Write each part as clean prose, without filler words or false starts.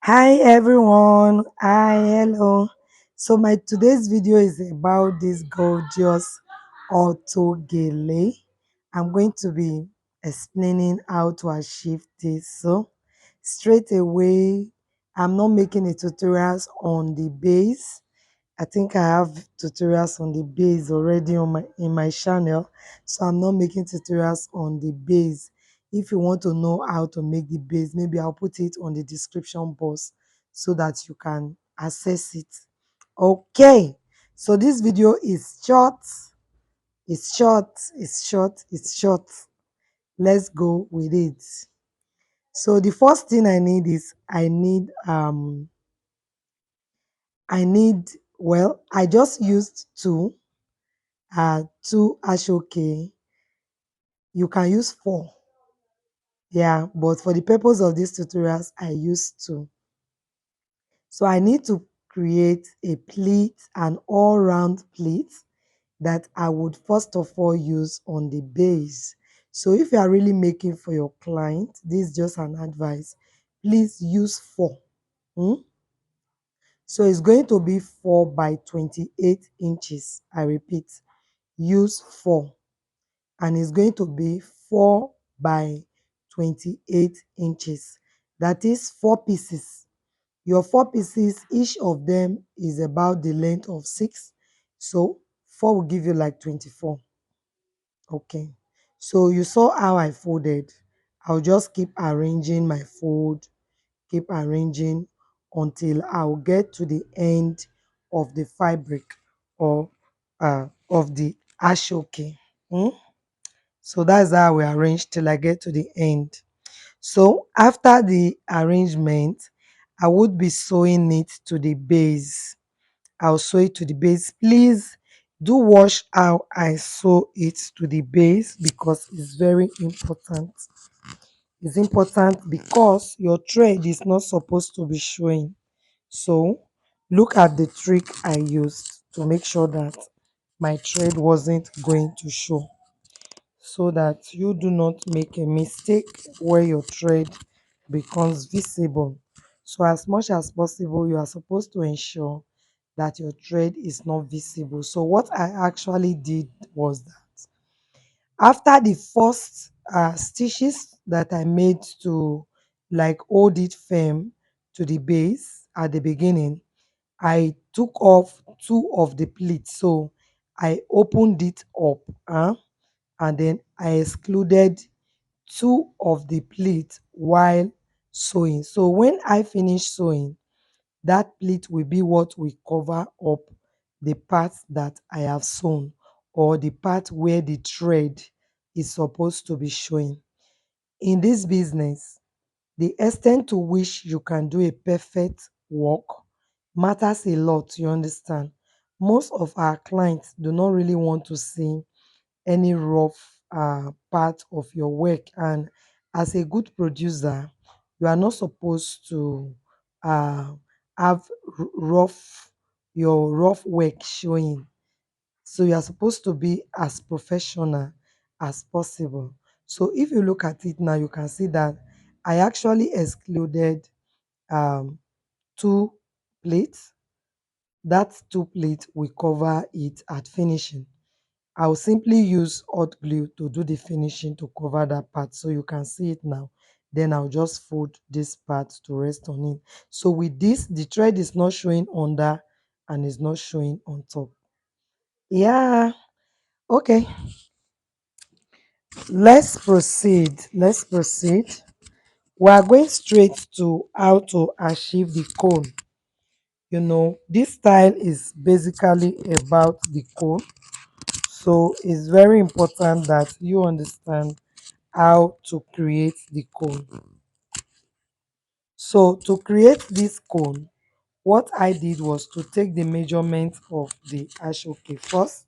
Hi everyone. Hi, hello. So my today's video is about this gorgeous auto gele. I'm going to be explaining how to achieve this. So straight away, I'm not making a tutorials on the base. I think I have tutorials on the base already on my in my channel, so I'm not making tutorials on the base. If you want to know how to make the base, maybe I'll put it on the description box so that you can access it. Okay, so this video is short, it's short. Let's go with it. So the first thing I need is I just used two ashoke. You can use four. Yeah, but for the purpose of these tutorials, I use two. So I need to create a pleat, an all-round pleat that I would first of all use on the base. So if you are really making for your client, this is just an advice. Please use four. Hmm? So it's going to be 4 by 28 inches. I repeat, use 4. And it's going to be 4 by 28 inches. That is 4 pieces. Your 4 pieces, each of them is about the length of 6. So 4 will give you like 24. Okay. So you saw how I folded. I'll just keep arranging my fold, keep arranging until I'll get to the end of the fabric or of the ashoke. Hmm? So that's how we arrange till I get to the end. So after the arrangement, I would be sewing it to the base. I'll sew it to the base. Please do watch how I sew it to the base because it's very important. It's important because your thread is not supposed to be showing. So look at the trick I used to make sure that my thread wasn't going to show, so that you do not make a mistake where your thread becomes visible. So as much as possible, you are supposed to ensure that your thread is not visible. So what I actually did was that after the first stitches that I made to like hold it firm to the base at the beginning, I took off two of the pleats. So I opened it up, and then I excluded two of the pleats while sewing. So when I finish sewing, that pleat will be what will cover up the part that I have sewn, or the part where the thread is supposed to be showing. In this business, the extent to which you can do a perfect work matters a lot, you understand. Most of our clients do not really want to see any rough part of your work, and as a good producer, you are not supposed to uh, have rough your rough work showing. So you are supposed to be as professional as possible. So if you look at it now, you can see that I actually excluded um, two plates. That two plates will cover it at finishing. I'll simply use hot glue to do the finishing to cover that part, so you can see it now. Then I'll just fold this part to rest on it. So with this, the thread is not showing under and is not showing on top. Yeah, okay. Let's proceed. We are going straight to how to achieve the cone. This style is basically about the cone. So it's very important that you understand how to create the cone. So to create this cone, what I did was to take the measurement of the ashoke first.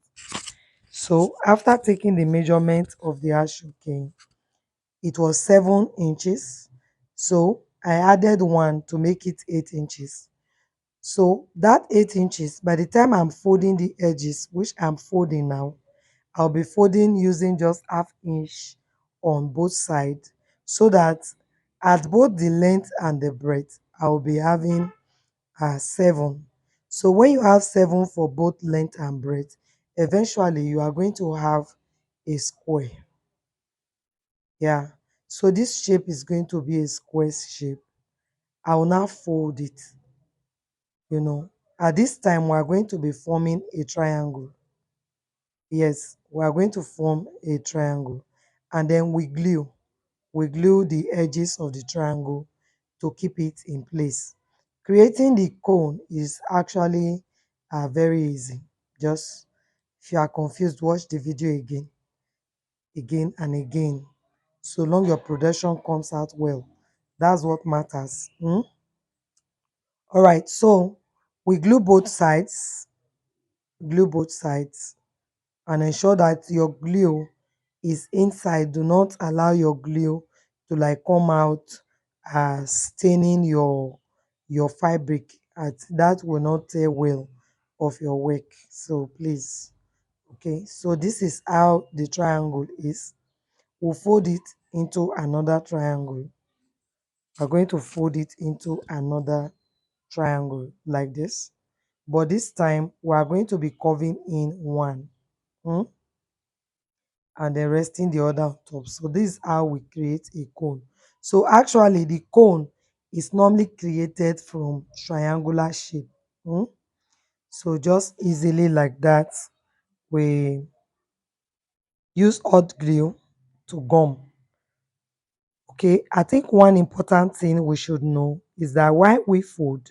So after taking the measurement of the ashoke, it was 7 inches. So I added one to make it 8 inches. So that 8 inches, by the time I'm folding the edges, which I'm folding now, I'll be folding using just half inch on both sides, so that at both the length and the breadth, I'll be having 7. So when you have 7 for both length and breadth, eventually you are going to have a square. Yeah. So this shape is going to be a square shape. I will now fold it, you know. At this time, we are going to be forming a triangle. Yes, we are going to form a triangle. And then we glue the edges of the triangle to keep it in place. Creating the cone is actually very easy. Just if you are confused, watch the video again and again. So long your production comes out well. That's what matters. All right, so we glue both sides, and ensure that your glue is inside. Do not allow your glue to like come out staining your fabric. That will not tell well of your work. So please, okay. So this is how the triangle is. We'll fold it into another triangle. We're going to fold it into another triangle like this, but this time we are going to be curving in one, mm, and then resting the other on top. So this is how we create a cone. So actually the cone is normally created from triangular shape. mm. So just easily like that, we use hot glue to gum. Okay, I think one important thing we should know is that while we fold,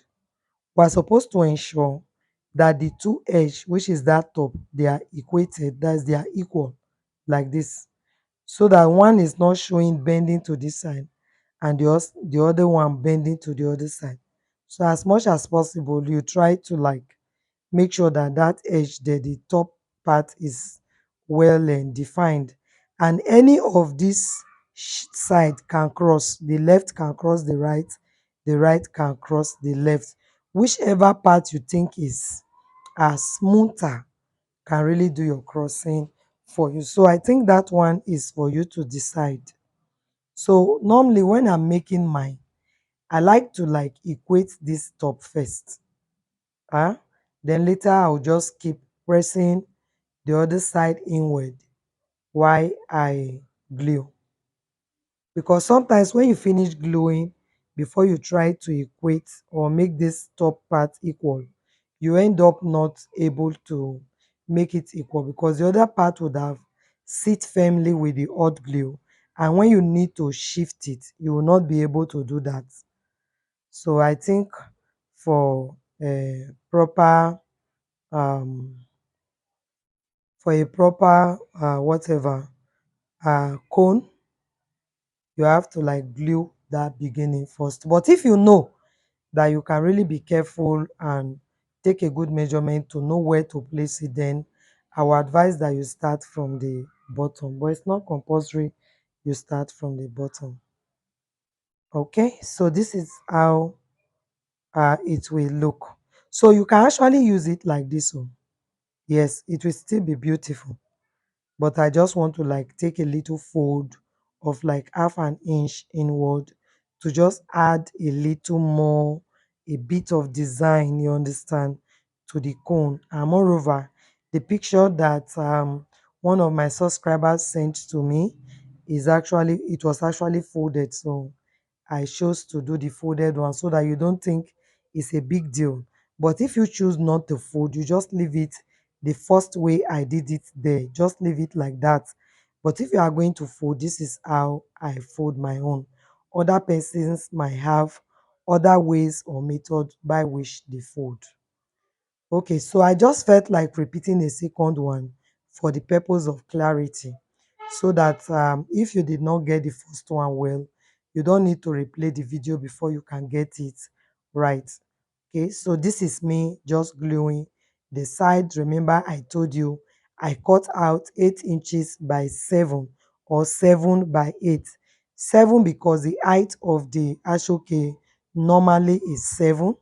we are supposed to ensure that the two edge, which is that top, they are equated, that's they are equal, like this, so that one is not showing bending to this side and the other one bending to the other side. So as much as possible, you try to like make sure that that edge there, the top part, is well and defined, and any of this side can cross, the left can cross the right can cross the left. Whichever part you think is smoother can really do your crossing for you. So I think that one is for you to decide. So normally when I'm making mine, I like to like equate this top first. Huh? Then later I'll just keep pressing the other side inward while I glue. Because sometimes when you finish gluing, before you try to equate or make this top part equal, you end up not able to make it equal because the other part would have sit firmly with the hot glue, and when you need to shift it, you will not be able to do that. So I think for a proper um whatever cone, you have to like glue that beginning first. But if you know that you can really be careful and take a good measurement to know where to place it, then I would advise that you start from the bottom, but it's not compulsory you start from the bottom. Okay, so this is how it will look. So you can actually use it like this one. Yes, it will still be beautiful, but I just want to like take a little fold of like half an inch inward to just add a little more, a bit of design, you understand, to the cone. And moreover, the picture that one of my subscribers sent to me is actually, it was actually folded. So I chose to do the folded one so that you don't think it's a big deal. But if you choose not to fold, you just leave it the first way I did it there. Just leave it like that. But if you are going to fold, this is how I fold my own. Other persons might have other ways or methods by which they fold. Okay, so I just felt like repeating a second one for the purpose of clarity, so that if you did not get the first one well, you don't need to replay the video before you can get it right. Okay, so this is me just gluing the side. Remember, I told you I cut out 8 inches by 7 or 7 by 8. 7 because the height of the ashoke normally is 7,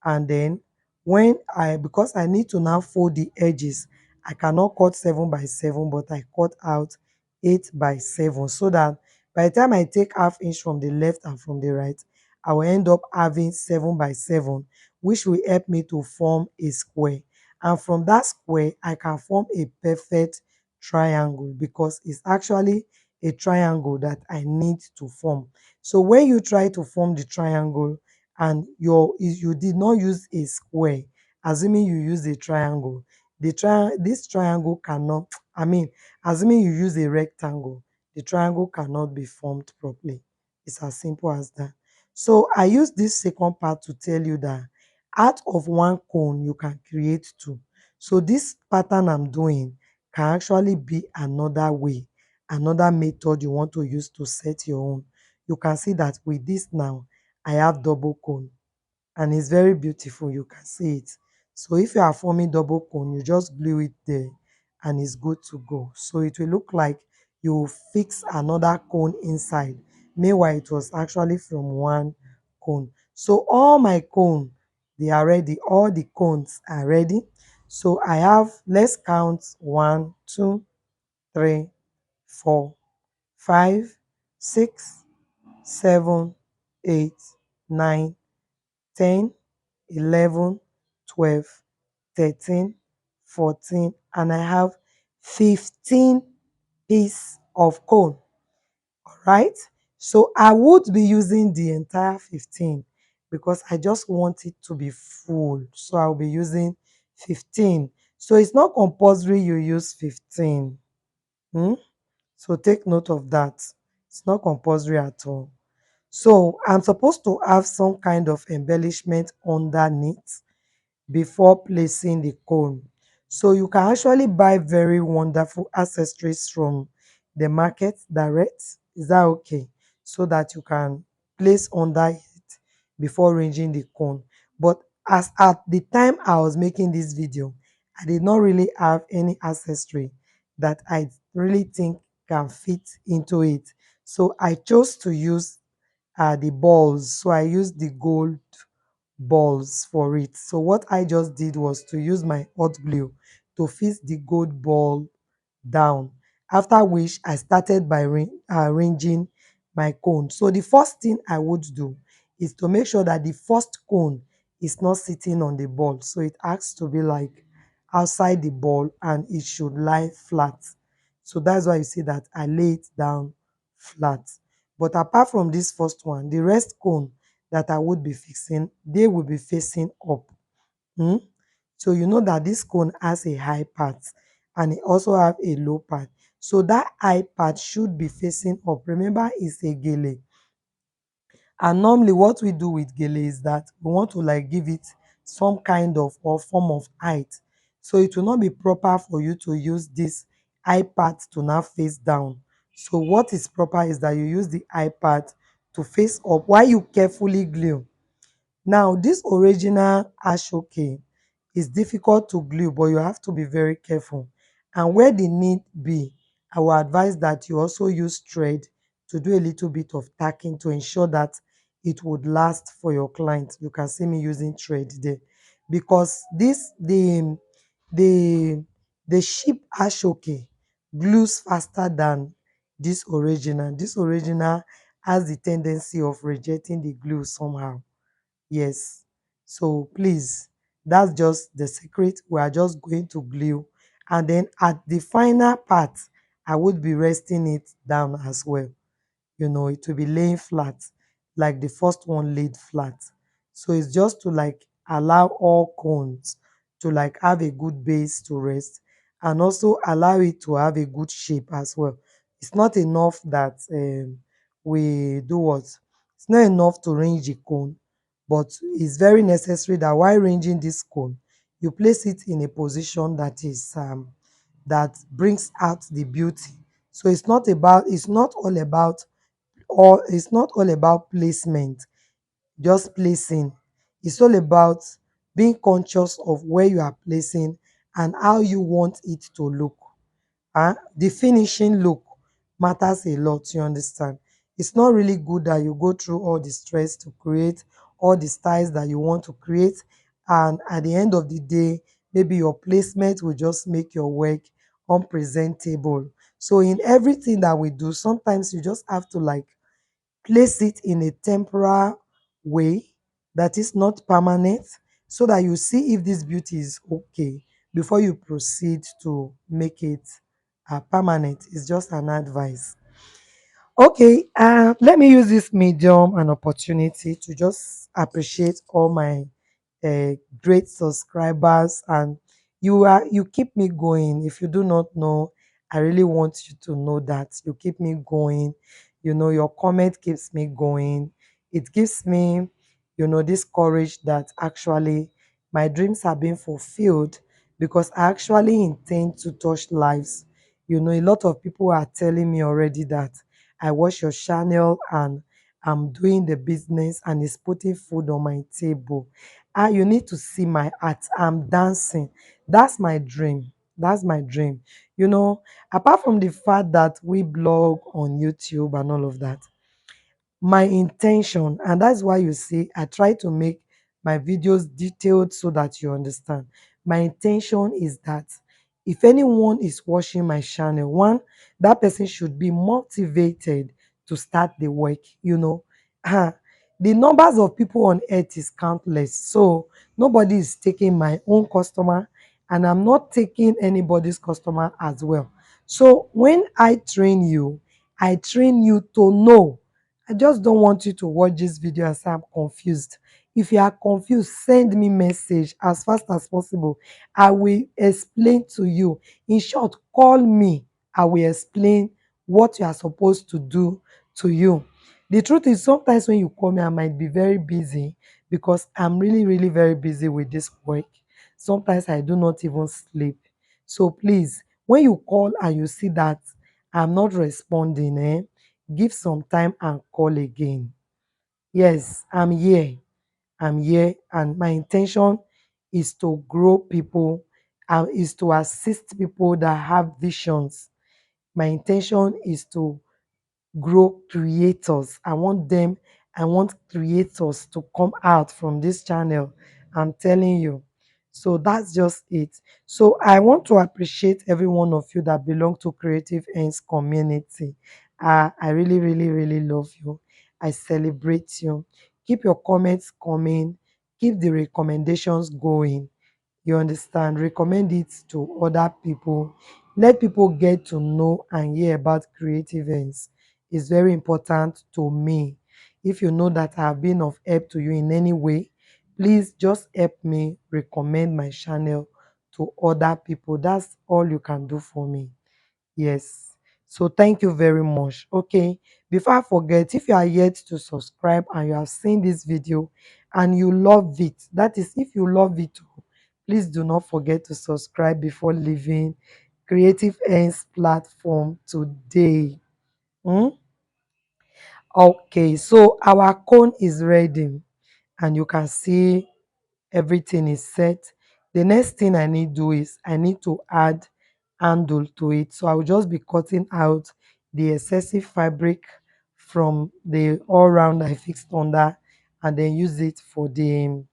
and then when I, because I need to now fold the edges, I cannot cut 7 by 7, but I cut out 8 by 7, so that by the time I take half inch from the left and from the right, I will end up having 7 by 7, which will help me to form a square. And from that square, I can form a perfect triangle because it's actually a triangle that I need to form. So when you try to form the triangle and you did not use a square, assuming you use a triangle, this triangle cannot, I mean, assuming you use a rectangle, the triangle cannot be formed properly. It's as simple as that. So I use this second part to tell you that out of one cone, you can create two. So this pattern I'm doing can actually be another way, another method you want to use to set your own. You can see that with this now, I have double cone and it's very beautiful. You can see it. So if you are forming double cone, you just glue it there and it's good to go. So it will look like you fix another cone inside. Meanwhile, it was actually from one cone. So all my cone, they are ready. All the cones are ready. So I have, let's count 1, 2, 3, 4, 5, 6, 7, 8, 9, 10, 11, 12, 13, 14, and I have 15 piece of cone. All right. So I would be using the entire 15 because I just want it to be full. So I'll be using 15. So it's not compulsory you use 15. Hmm? So take note of that. It's not compulsory at all. So I'm supposed to have some kind of embellishment underneath before placing the cone. So you can actually buy very wonderful accessories from the market direct. Is that okay? So that you can place under it before arranging the cone. But as at the time I was making this video, I did not really have any accessory that I really think can fit into it. So I chose to use the balls. So I used the gold balls for it. So what I just did was to use my hot glue to fix the gold ball down. After which I started by arranging my cone. So the first thing I would do is to make sure that the first cone is not sitting on the ball. So it has to be like outside the ball and it should lie flat. So that's why you see that I lay it down flat. But apart from this first one, the rest cone that I would be fixing, they will be facing up. Hmm? So you know that this cone has a high part and it also have a low part. So that high part should be facing up. Remember, it's a gele. And normally what we do with gele is that we want to like give it some kind of or form of height. So it will not be proper for you to use this high part to now face down. So what is proper is that you use the high part to face up while you carefully glue. Now, this original ashoke is difficult to glue, but you have to be very careful. And where the need be, I will advise that you also use thread to do a little bit of tacking to ensure that it would last for your client. You can see me using thread there because the the sheep ashoke glues faster than this original. This original has the tendency of rejecting the glue somehow. Yes. So please, that's just the secret. We are just going to glue. And then at the final part, I would be resting it down as well. It will be laying flat, like the first one laid flat. So it's just to like allow all cones to like have a good base to rest and also allow it to have a good shape as well. It's not enough that we do what? It's not enough to range a cone, but it's very necessary that while ranging this cone, you place it in a position that is that brings out the beauty. So it's not all about placement, just placing. It's all about being conscious of where you are placing and how you want it to look. The finishing look matters a lot, you understand. It's not really good that you go through all the stress to create all the styles that you want to create, and at the end of the day, maybe your placement will just make your work unpresentable. So in everything that we do, sometimes you just have to like place it in a temporal way that is not permanent, so that you see if this beauty is okay before you proceed to make it permanent. It's just an advice. Okay, let me use this medium and opportunity to just appreciate all my great subscribers, and you keep me going. If you do not know, I really want you to know that you keep me going. Your comment keeps me going. It gives me, this courage that actually my dreams are being fulfilled, because I actually intend to touch lives. A lot of people are telling me already that I watch your channel and I'm doing the business and it's putting food on my table. You need to see my art. I'm dancing. That's my dream. That's my dream. Apart from the fact that we blog on YouTube and all of that, my intention, and that's why you see I try to make my videos detailed so that you understand. My intention is that if anyone is watching my channel, one, that person should be motivated to start the work. Ah, the numbers of people on earth is countless, so nobody is taking my own customer, and I'm not taking anybody's customer as well. So when I train you to know. I just don't want you to watch this video and say I'm confused. If you are confused, send me message as fast as possible. I will explain to you. In short, call me. I will explain what you are supposed to do to you. The truth is, sometimes when you call me, I might be very busy because I'm really, really very busy with this work. Sometimes I do not even sleep. So please, when you call and you see that I'm not responding, give some time and call again. Yes, I'm here. I'm here, and my intention is to grow people, is to assist people that have visions. My intention is to grow creators. I want creators to come out from this channel. I'm telling you. So that's just it. So I want to appreciate every one of you that belong to Creative Ends community. I really, really, really love you. I celebrate you. Keep your comments coming. Keep the recommendations going. You understand? Recommend it to other people. Let people get to know and hear about creative ends. It's very important to me. If you know that I have been of help to you in any way, please just help me recommend my channel to other people. That's all you can do for me. Yes. So thank you very much. Okay. Before I forget, if you are yet to subscribe and you have seen this video and you love it, that is, if you love it, please do not forget to subscribe before leaving Creative Ends platform today. Hmm? Okay, so our cone is ready and you can see everything is set. The next thing I need to do is I need to add handle to it. So I will just be cutting out the excessive fabric from the all round I fixed under, and then use it for the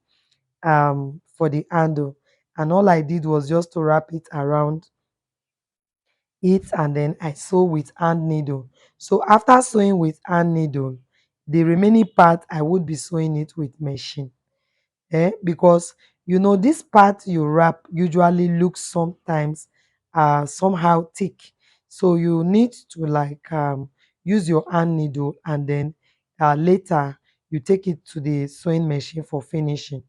handle. And all I did was just to wrap it around it, and then I sew with hand needle. So after sewing with hand needle, the remaining part I would be sewing it with machine. Because this part you wrap usually looks sometimes somehow thick, so you need to like use your hand needle, and then later you take it to the sewing machine for finishing,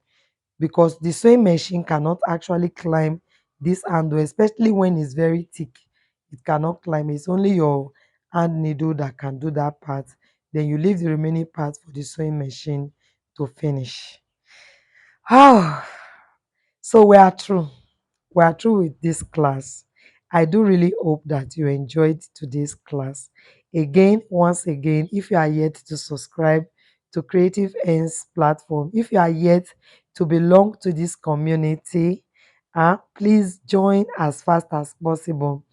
because the sewing machine cannot actually climb this handle, especially when it's very thick. It cannot climb. It's only your hand needle that can do that part. Then you leave the remaining part for the sewing machine to finish. Ah, so we are through. We are through with this class. I do really hope that you enjoyed today's class. Again, once again, if you are yet to subscribe to Creative Ends platform, if you are yet to belong to this community, please join as fast as possible.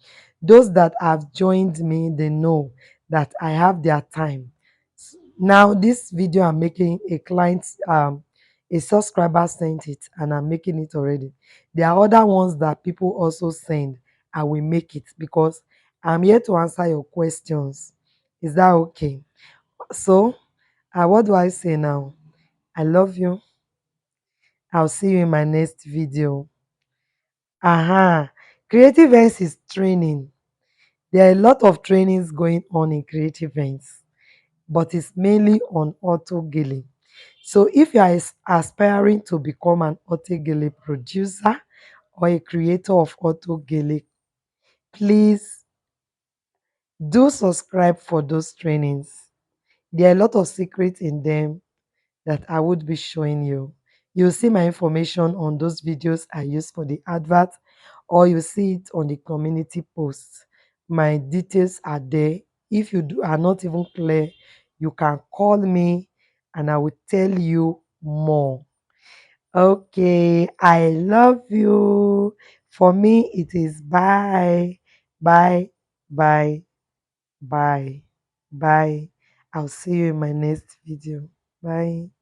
Those that have joined me, they know that I have their time. Now, this video I'm making, a subscriber sent it, and I'm making it already. There are other ones that people also send. I will make it because I'm here to answer your questions. Is that okay? So, what do I say now? I love you. I'll see you in my next video. Aha. Creative Ends is training. There are a lot of trainings going on in Creative Ends, but it's mainly on Auto Gele. So if you are aspiring to become an Auto Gele producer or a creator of Auto Gele, please do subscribe for those trainings. There are a lot of secrets in them that I would be showing you. You'll see my information on those videos I use for the advert, or you see it on the community posts. My details are there. If are not even clear, you can call me and I will tell you more. Okay, I love you. For me, it is bye, bye, bye, bye, bye. I'll see you in my next video. Bye.